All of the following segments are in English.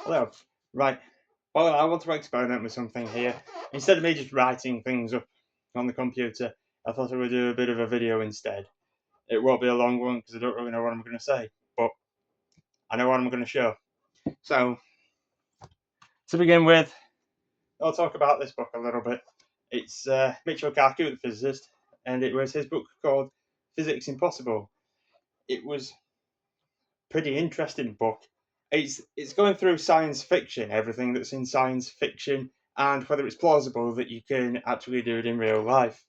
Hello. Right. Well, I want to experiment with something here. Instead of me just writing things up on the computer, I thought I would do a bit of a video instead. It won't be a long one because I don't really know what I'm going to say, but I know what I'm going to show. So, to begin with, I'll talk about this book a little bit. It's Michio Kaku, the physicist, and it was his book called Physics Impossible. It was a pretty interesting book. It's going through science fiction, everything that's in science fiction, and whether it's plausible that you can actually do it in real life.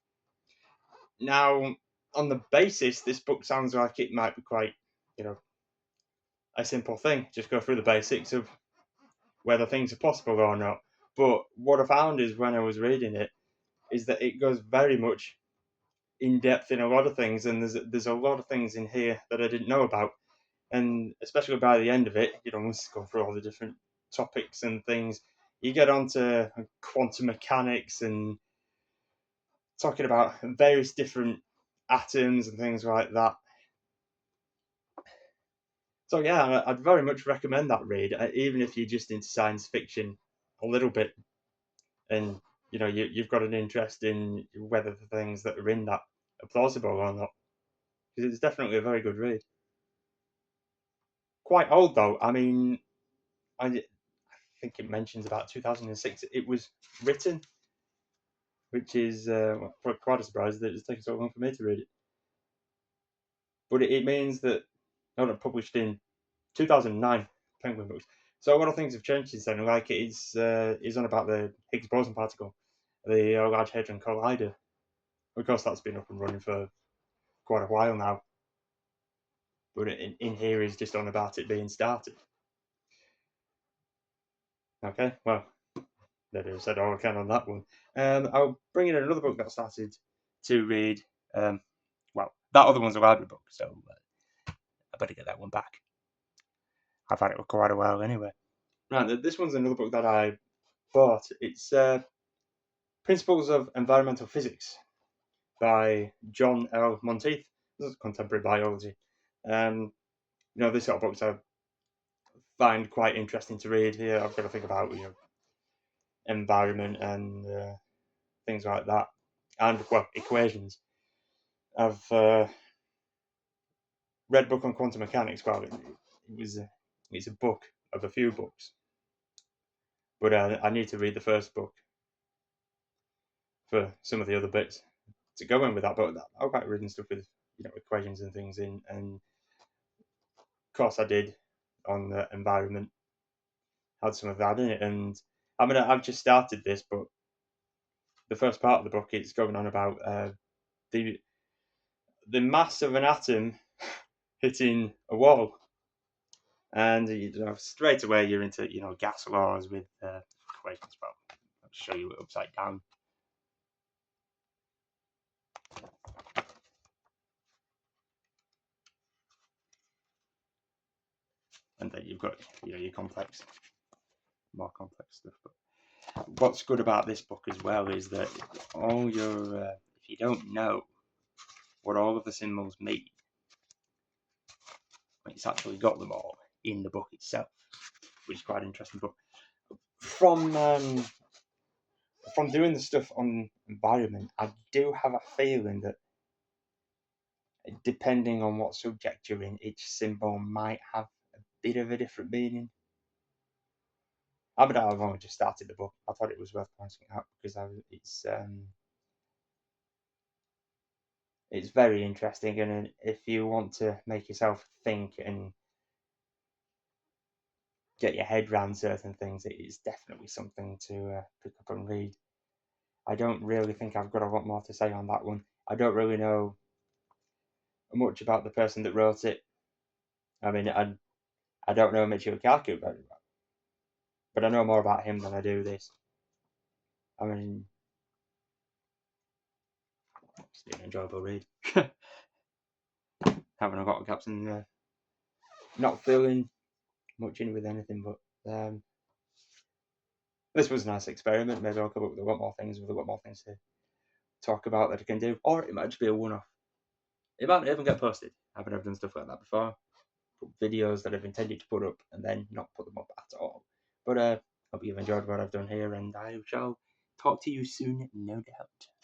Now, on the basis, this book sounds like it might be quite, you know, a simple thing. Just go through the basics of whether things are possible or not. But what I found is when I was reading it, is that it goes very much in depth in a lot of things, and there's a lot of things in here that I didn't know about, and especially by the end of it, once you go through all the different topics and things, you get onto quantum mechanics and talking about various different atoms and things like that. So yeah, I'd very much recommend that read, even if you're just into science fiction a little bit, and you've got an interest in whether the things that are in that are plausible or not, because it's definitely a very good read. Quite old though. I mean, I think it mentions about 2006 it was written, which is quite a surprise that it's taken so long for me to read it. But it means that published in 2009, Penguin Books. So a lot of things have changed since then. Like it's on about the Higgs boson particle, the Large Hadron Collider. Of course, that's been up and running for quite a while now. But in here is just on about it being started. Okay, well, maybe I've said all I can on that one. I'll bring in another book that I started to read. Well, that other one's a library book, so I better get that one back. I've had it for quite a while anyway. Right, this one's another book that I bought. It's Principles of Environmental Physics by John L. Monteith. This is contemporary biology. This sort of books I find quite interesting to read. Here, I've got to think about environment and things like that, and equations. I've read a book on quantum mechanics. Well, it's a book of a few books, but I need to read the first book for some of the other bits to go in with that. But I like reading stuff with equations and things in, and of course I did on the environment. Had some of that in it, and I mean I've just started this, but the first part of the book it's going on about the mass of an atom hitting a wall, and straight away you're into gas laws with equations. Well, I'll show you it upside down. And then you've got your more complex stuff. But what's good about this book as well is that all your if you don't know what all of the symbols mean, it's actually got them all in the book itself, which is quite interesting. But from doing the stuff on environment, I do have a feeling that depending on what subject you're in, each symbol might have a bit of a different meaning. I've only just started the book. I thought it was worth pointing out because it's very interesting, and if you want to make yourself think and get your head around certain things, it is definitely something to pick up and read. I don't really think I've got a lot more to say on that one. I don't really know much about the person that wrote it. I mean, I don't know Michio Kaku very well, but I know more about him than I do this. I mean, it's been an enjoyable read. Having a lot of gaps and not feeling much in with anything, but this was a nice experiment. Maybe I'll come up with a lot more things to talk about that I can do, or it might just be a one-off. It might not even get posted. I've never done stuff like that before. Put videos that I've intended to put up and then not put them up at all. But hope you've enjoyed what I've done here, and I shall talk to you soon, no doubt.